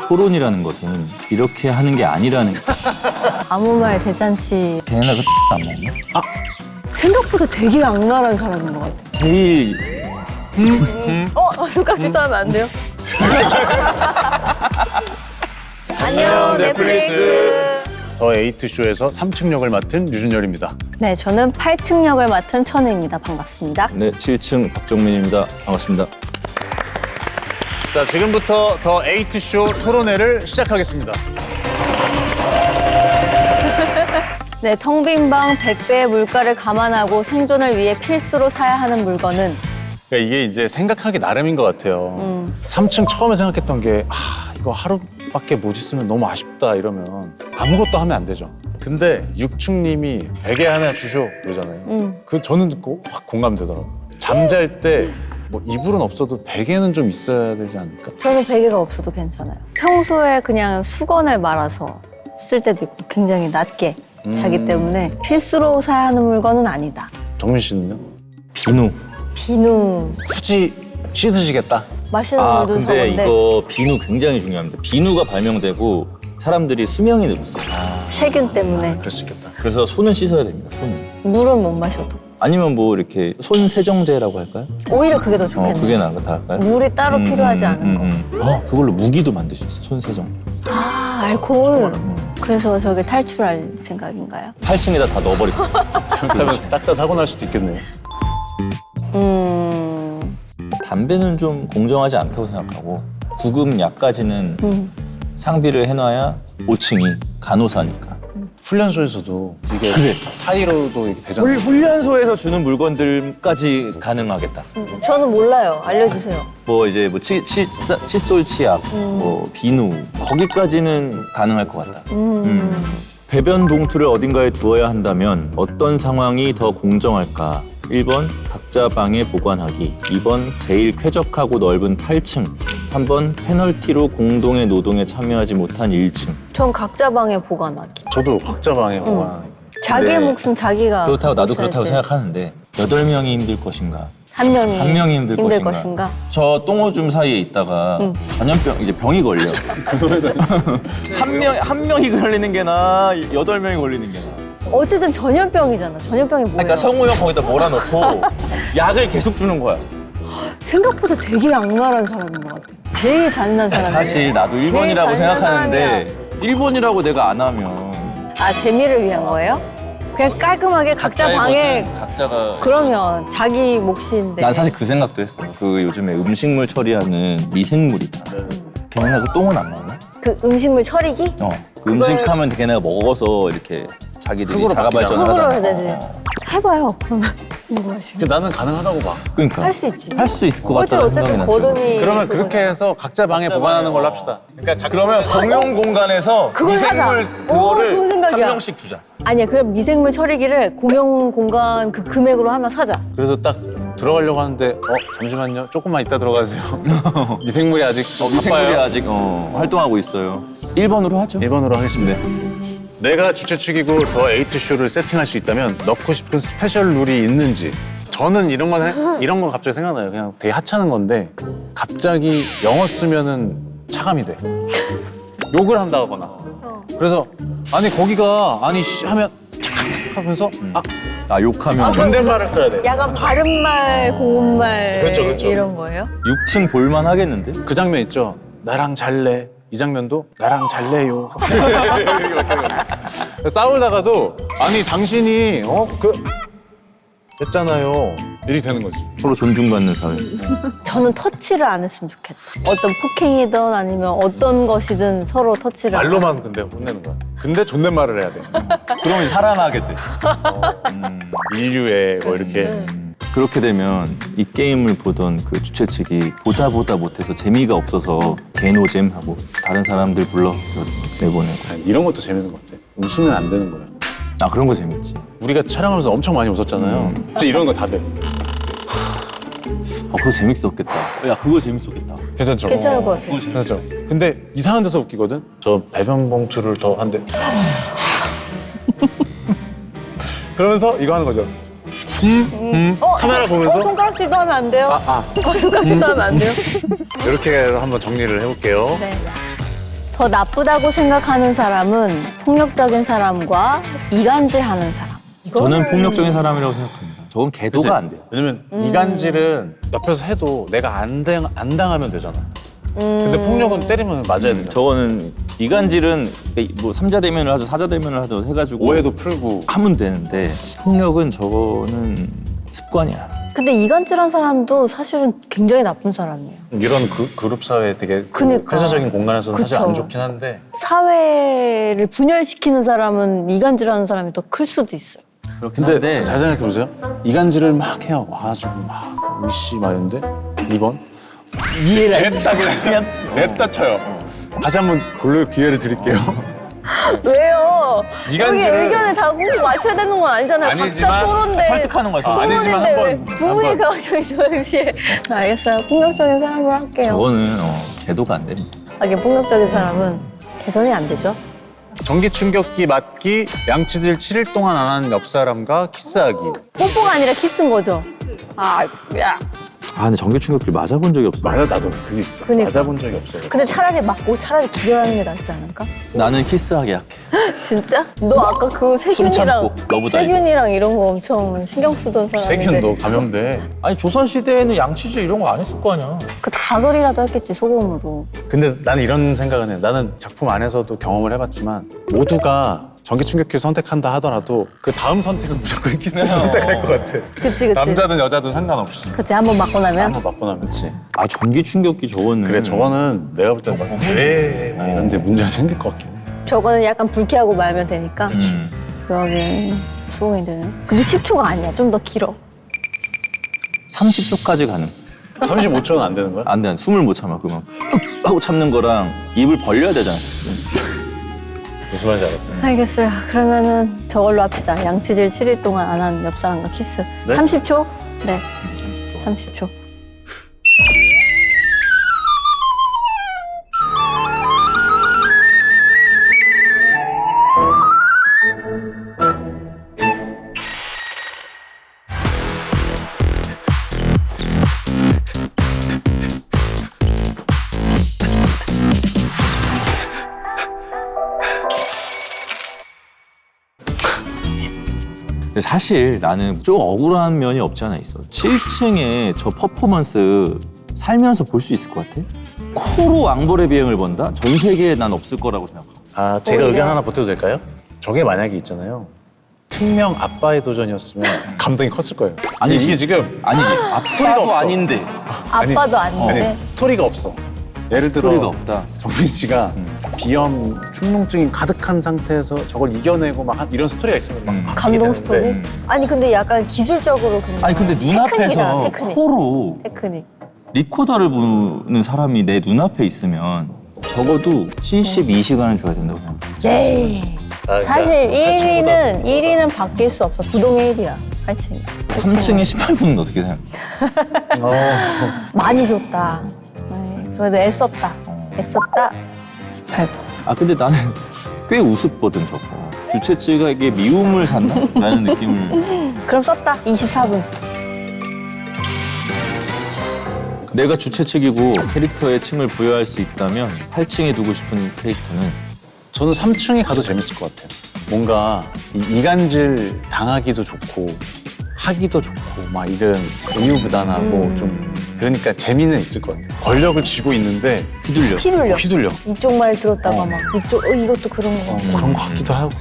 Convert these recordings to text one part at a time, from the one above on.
토론이라는 것은 이렇게 하는 게 아니라는 아무 말 대잔치. 걔네가 그 안 먹나? 생각보다 되게 악랄한 사람인 것 같아. 제일 손깍지도 하면 안 돼요? 안녕, 넷플릭스. 더 에이트쇼에서 3층 역을 맡은 류준열입니다. 네, 저는 8층 역을 맡은 천우입니다. 반갑습니다. 네, 7층 박정민입니다. 반갑습니다. 자, 지금부터 더 에이트쇼 토론회를 시작하겠습니다. 네, 텅 빈 방 100배의 물가를 감안하고 생존을 위해 필수로 사야 하는 물건은 그러니까 이게 이제 생각하기 나름인 것 같아요. 3층 처음에 생각했던 게 이거 하루밖에 못 있으면 너무 아쉽다 이러면 아무것도 하면 안 되죠. 근데 6층님이 베개 하나 주쇼 그러잖아요. 그 저는 듣고 확 공감되더라고요. 잠잘 때 뭐 이불은 없어도 베개는 좀 있어야 되지 않을까? 저는 베개가 없어도 괜찮아요. 평소에 그냥 수건을 말아서 쓸 때도 있고 굉장히 낮게 자기 때문에 필수로 사야 하는 물건은 아니다. 정민 씨는요? 비누. 비누. 굳이 씻으시겠다? 마시는 물도 근데 적은데 이거 비누 굉장히 중요합니다. 비누가 발명되고 사람들이 수명이 늘었어요. 세균 때문에 그럴 수 있겠다. 그래서 손은 씻어야 됩니다. 손은. 물은 못 마셔도. 아니면 뭐 이렇게 손 세정제라고 할까요? 오히려 그게 더 좋겠네요. 그게 나을까요? 물이 따로 필요하지 않은 거. 그걸로 무기도 만들 수 있어. 손 세정. 알코올. 그래서 저기 탈출할 생각인가요? 8층에다 다 넣어버리고. 잘못하면 싹 다 사고 날 수도 있겠네요. 담배는 좀 공정하지 않다고 생각하고 구급 약까지는 상비를 해놔야 5층이 간호사니까. 훈련소에서도 이게 그래. 타이로도 이렇게 되잖아요. 훈련소에서 주는 물건들까지 가능하겠다. 저는 몰라요. 알려주세요. 뭐 이제 뭐 칫솔 치약, 뭐 비누 거기까지는 가능할 것 같다. 배변 봉투를 어딘가에 두어야 한다면 어떤 상황이 더 공정할까? 1번 각자 방에 보관하기, 2번 제일 쾌적하고 넓은 8층, 3번 페널티로 공동의 노동에 참여하지 못한 1층. 전 각자 방에 보관하기. 저도 각자 방에 보관. 자기의 네. 몫은 자기가 그렇다고 나도 있어야지. 그렇다고 생각하는데 8명이 힘들 것인가? 한 명이 한 명이 힘들 것인가? 것인가? 저 똥오줌 사이에 있다가 전염병 이제 병이 걸려. 한 명이 걸리는 게 나아, 8명이 걸리는 게 나아. 어쨌든 전염병이잖아. 전염병이 뭐예요? 그러니까 성우 형 거기다 몰아넣고 약을 계속 주는 거야. 생각보다 되게 악랄한 사람인 것 같아. 제일 잔인한 사람. 사실 나도 1번이라고 제일 생각하는데 1번이라고 내가 안 하면 아, 재미를 위한 거예요? 그냥 깔끔하게 각자 각자의 방에. 것은 각자가. 그러면 자기 몫인데. 난 사실 그 생각도 했어. 그 요즘에 음식물 처리하는 미생물 있잖아. 걔네가 그 똥은 안 먹나? 그 음식물 처리기? 그 음식하면 걔네가 먹어서 이렇게 자기들이 흙으로 자가 발전을 흙으로 하잖아. 해야 되지. 해봐요. 그러면 궁금하시면. 근데 나는 가능하다고 봐. 그러니까 할 수 있지. 할 수 있을 것 같다는 생각이 어쨌든 나죠. 거름이. 그러면 그렇게 해서 각자 방에 보관하는 걸로 합시다. 그러니까 그러면 공용 공간에서 그걸 미생물 사자. 그거를 좋은 생각이야. 한 명씩 주자. 아니야, 그럼 미생물 처리기를 공용 공간 그 금액으로 하나 사자. 그래서 딱 들어가려고 하는데 잠시만요. 조금만 이따 들어가세요. 미생물이 아직 미생물이 바빠요. 아직 활동하고 있어요. 1번으로 하죠. 1번으로 하겠습니다. 내가 주최 측이고 더 에이트쇼를 세팅할 수 있다면 넣고 싶은 스페셜 룰이 있는지. 저는 이런 건 갑자기 생각나요. 그냥 되게 하찮은 건데 갑자기 영어 쓰면은 차감이 돼. 욕을 한다거나. 그래서 아니 거기가 아니 씨 하면 착 하면서 욕하면 존댓말을 써야 돼. 약간 바른말, 고운말 그렇죠. 이런 거예요? 6층 볼만 하겠는데? 그 장면 있죠. 나랑 잘래. 이 장면도 나랑 잘래요. 싸우다가도 아니 당신이 했잖아요. 이렇게 되는 거지. 서로 존중받는 사회. 저는 터치를 안 했으면 좋겠다. 어떤 폭행이든 아니면 어떤 것이든 서로 터치를. 말로만 근데 혼내는 거야. 근데 존댓말을 해야 돼. 그러면 살아나게 돼. 인류에 뭐 이렇게. 그렇게 되면 이 게임을 보던 그 주최 측이 보다 못해서 재미가 없어서 개노잼하고 다른 사람들 불러서 내보내고. 아니, 이런 것도 재밌는 것 같아. 웃으면 안 되는 거야. 그런 거 재밌지. 우리가 촬영하면서 엄청 많이 웃었잖아요. 진짜 이런 거 다들. 그거 재밌었겠다. 야, 그거 재밌었겠다. 괜찮죠? 괜찮을 것 같아요. 그렇죠. 근데 이상한 데서 웃기거든? 저 배변 봉투를 더 한대. 그러면서 이거 하는 거죠. 카메라 보면서? 손가락질도 하면 안 돼요? 손가락질도 하면 안 돼요? 이렇게 한번 정리를 해볼게요. 네. 더 나쁘다고 생각하는 사람은 폭력적인 사람과 이간질하는 사람. 저는 폭력적인 사람이라고 생각합니다. 저건 그치? 계도가 안 돼요. 왜냐면 이간질은 옆에서 해도 내가 안 당하면 되잖아. 근데 폭력은 때리면 맞아야 되잖아. 저거는 이간질은 뭐 3자 대면을 하든 4자 대면을 하든 해가지고 오해도 풀고. 하면 되는데 폭력은 저거는 습관이야. 근데 이간질한 사람도 사실은 굉장히 나쁜 사람이에요. 이런 그룹 사회 되게 그니까. 폐쇄적인 공간에서는 사실 그쵸. 안 좋긴 한데 사회를 분열시키는 사람은 이간질하는 사람이 더 클 수도 있어요. 그렇긴 근데 한데 잘 생각해 보세요. 이간질을 막 해요. 와가지고 막 으씨 막 이런데 2번 이해를 그냥 냈다 쳐요. 다시 한번 고를 기회를 드릴게요. 왜요? 이간질을- 여기 의견을 다 꼭 맞춰야 되는 건 아니잖아요. 각자 아니지만 토론데. 설득하는 거야. 설득. 아니지만 토론인데 한번- 두 분이 한번. 갑자기 조영씨. 알겠어요. 폭력적인 사람으로 할게요. 저거는 계도가 안 됩니다. 하긴 폭력적인 사람은 개선이 안 되죠. 전기 충격기 맞기, 양치질 7일 동안 안 하는 옆 사람과 키스하기. 뽀뽀가 아니라 키스인 거죠. 아, 야. 아 근데 전기 충격기를 맞아본 적이 없어. 맞아, 나도 그게 있어. 그니까. 맞아본 적이 없어요. 근데 차라리 맞고 차라리 기절하는 게 낫지 않을까? 나는 키스하기 약해. 진짜? 너 아까 그 숨 세균이랑 참고, 러브다이브. 세균이랑 이런 거 엄청 신경 쓰던 사람인데. 세균도 감염돼. 아니 조선 시대에는 양치질 이런 거 안 했을 거 아니야. 그 가글이라도 했겠지 소금으로. 근데 나는 이런 생각은 해. 나는 작품 안에서도 경험을 해봤지만 모두가 전기 충격기를 선택한다 하더라도 그 다음 선택은 무조건 키스를 선택할 것 같아. 그치. 남자든 여자든 상관없이. 그치, 한번 맞고 나면. 한번 맞고 나면. 그렇지. 아 전기 충격기 저거는 그래, 저거는 내가 볼 때는 왜 이런데 문제가 생길 것 같긴 해. 저거는 약간 불쾌하고 말면 되니까. 여기 수긍이 되는. 근데 10초가 아니야. 좀 더 길어. 30초까지 가능. 35초는 안 되는 거야? 안 돼. 숨을 못 참아. 그러면 하고 참는 거랑 입을 벌려야 되잖아. 무슨 말인지 알았어. 알겠어요. 그러면은 저걸로 합시다. 양치질 7일 동안 안 한 옆 사람과 키스. 네? 30초? 네. 30초. 근데 사실 나는 좀 억울한 면이 없지 않아 있어. 7층에 저 퍼포먼스 살면서 볼 수 있을 것 같아? 코로 왕벌의 비행을 번다? 전 세계에 난 없을 거라고 생각하고. 아, 제가 오히려. 의견 하나 보태도 될까요? 저게 만약에 있잖아요. 특명 아빠의 도전이었으면 감동이 컸을 거예요. 아니지. 이게 지금 아니지. 스토리가 아빠도 없어. 아닌데. 아빠도 아닌데. 아니, 스토리가 없어. 예를 들어 스토리가 없다. 정민 씨가 비염, 축농증이 가득한 상태에서 저걸 이겨내고 막 이런 스토리가 있으면 막 하게 감동 되는데 스토리? 아니 근데 약간 기술적으로 근데 아니 근데 눈앞에서 테크닉이다, 테크닉. 코로 테크닉. 리코더를 부는 사람이 내 눈앞에 있으면 적어도 72시간을 줘야 된다고 생각해. 예이. 아, 사실 그러니까 1위는 바뀔 수 없어. 부동의 1위야. 8층이. 3층에 18분은 어떻게 생각해? 많이 줬다. 네, 그래도 애썼다. 애썼다. 18분. 아 근데 나는 꽤 우습거든 저거. 주최 측에게 미움을 샀나? 라는 느낌을. 그럼 썼다. 24분. 내가 주최 측이고 캐릭터에 층을 부여할 수 있다면 8층에 두고 싶은 캐릭터는 저는 3층에 가도 재밌을 것 같아요. 뭔가 이간질 당하기도 좋고 하기도 좋고 막 이런 우유부단하고 좀 그러니까 재미는 있을 것 같아요. 권력을 쥐고 있는데 휘둘려. 휘둘려. 휘둘려. 이쪽 말 들었다가 막 이쪽 이것도 그런 거. 그런 것 같기도 하고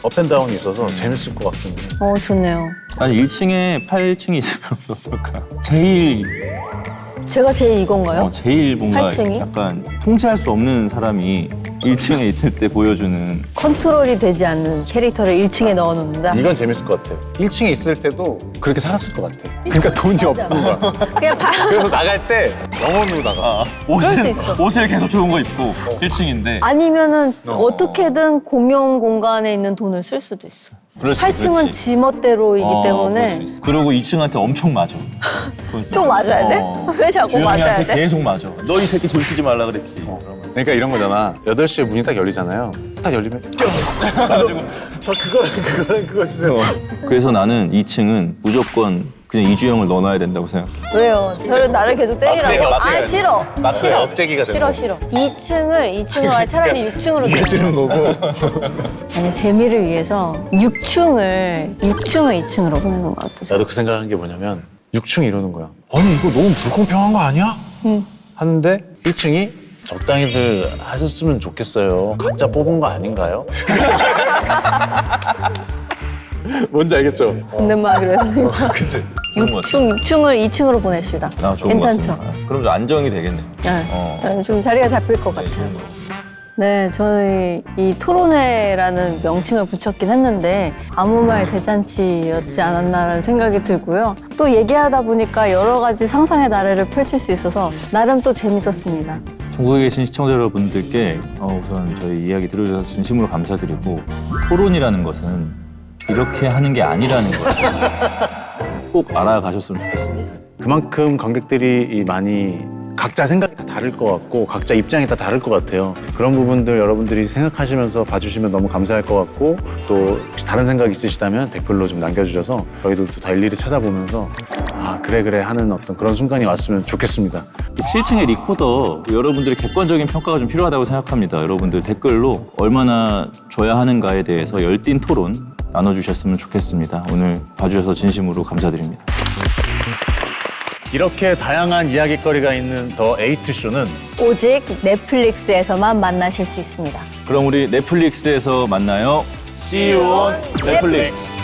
업앤다운이 있어서 재밌을 것 같긴 해요. 좋네요. 아니 1층에 8층이 있으면 어떨까? 제일 제가 제일 이건가요? 제일 뭔가 8층이? 약간 통제할 수 없는 사람이 1층에 있을 때 보여주는 컨트롤이 되지 않는 캐릭터를 1층에 넣어놓는다. 이건 재밌을 것 같아요. 1층에 있을 때도 그렇게 살았을 것 같아. 그러니까 돈이 없은 거야. 그냥 그래서 나갈 때 영혼으로 나가. 수 있어. 옷을 계속 좋은 거 입고 1층인데 아니면은 어떻게든 공용 공간에 있는 돈을 쓸 수도 있어. 8층은 지멋대로이기 때문에 그리고 2층한테 엄청 맞아. 또 맞아야 돼? 왜 자꾸 맞아야 주영이한테 돼? 계속 맞아. 너 이 새끼 돈 쓰지 말라 그랬지. 그러니까 이런 거잖아. 8시에 문이 딱 열리잖아요. 딱 열리면 저 그거 주세요. 그래서 나는 2층은 무조건 그냥 이주영을 넣어놔야 된다고 생각해. 왜요? 저를 나를 계속 때리라고? 마트에 아 싫어. 싫어. 업체기가 되는 싫어 거. 싫어. 2층으로 아니 차라리 6층으로. 이게 싫은 거고. 아니 재미를 위해서 6층을 2층으로 보내는 거 어떠세요? 나도 그 생각한 게 뭐냐면 6층이 이러는 거야. 아니 이거 너무 불공평한 거 아니야? 하는데 1층이 적당히들 하셨으면 좋겠어요. 각자 뽑은 거 아닌가요? 뭔지 알겠죠? 존댓말 그랬어요. 그래. 좋은 것 같아. 6층을 2층으로 보내십시다. 아, 좋은 괜찮죠? 것 같습니다. 그럼 좀 안정이 되겠네. 네, 좀 자리가 잡힐 것 같아요. 네, 저는 이 토론회라는 명칭을 붙였긴 했는데 아무 말 대잔치였지 않았나라는 생각이 들고요. 또 얘기하다 보니까 여러 가지 상상의 나래를 펼칠 수 있어서 나름 또 재밌었습니다. 전국에 계신 시청자 여러분들께 우선 저희 이야기 들어주셔서 진심으로 감사드리고 토론이라는 것은 이렇게 하는 게 아니라는 것을 꼭 알아가셨으면 좋겠습니다. 그만큼 관객들이 많이 각자 생각이 다 다를 것 같고 각자 입장이 다 다를 것 같아요. 그런 부분들 여러분들이 생각하시면서 봐주시면 너무 감사할 것 같고 또 혹시 다른 생각 있으시다면 댓글로 좀 남겨주셔서 저희도 또 다 일일이 찾아보면서 아 그래 하는 어떤 그런 순간이 왔으면 좋겠습니다. 7층의 리코더 여러분들의 객관적인 평가가 좀 필요하다고 생각합니다. 여러분들 댓글로 얼마나 줘야 하는가에 대해서 열띤 토론 나눠주셨으면 좋겠습니다. 오늘 봐주셔서 진심으로 감사드립니다. 이렇게 다양한 이야깃거리가 있는 더 에이트쇼는 오직 넷플릭스에서만 만나실 수 있습니다. 그럼 우리 넷플릭스에서 만나요. See you on Netflix.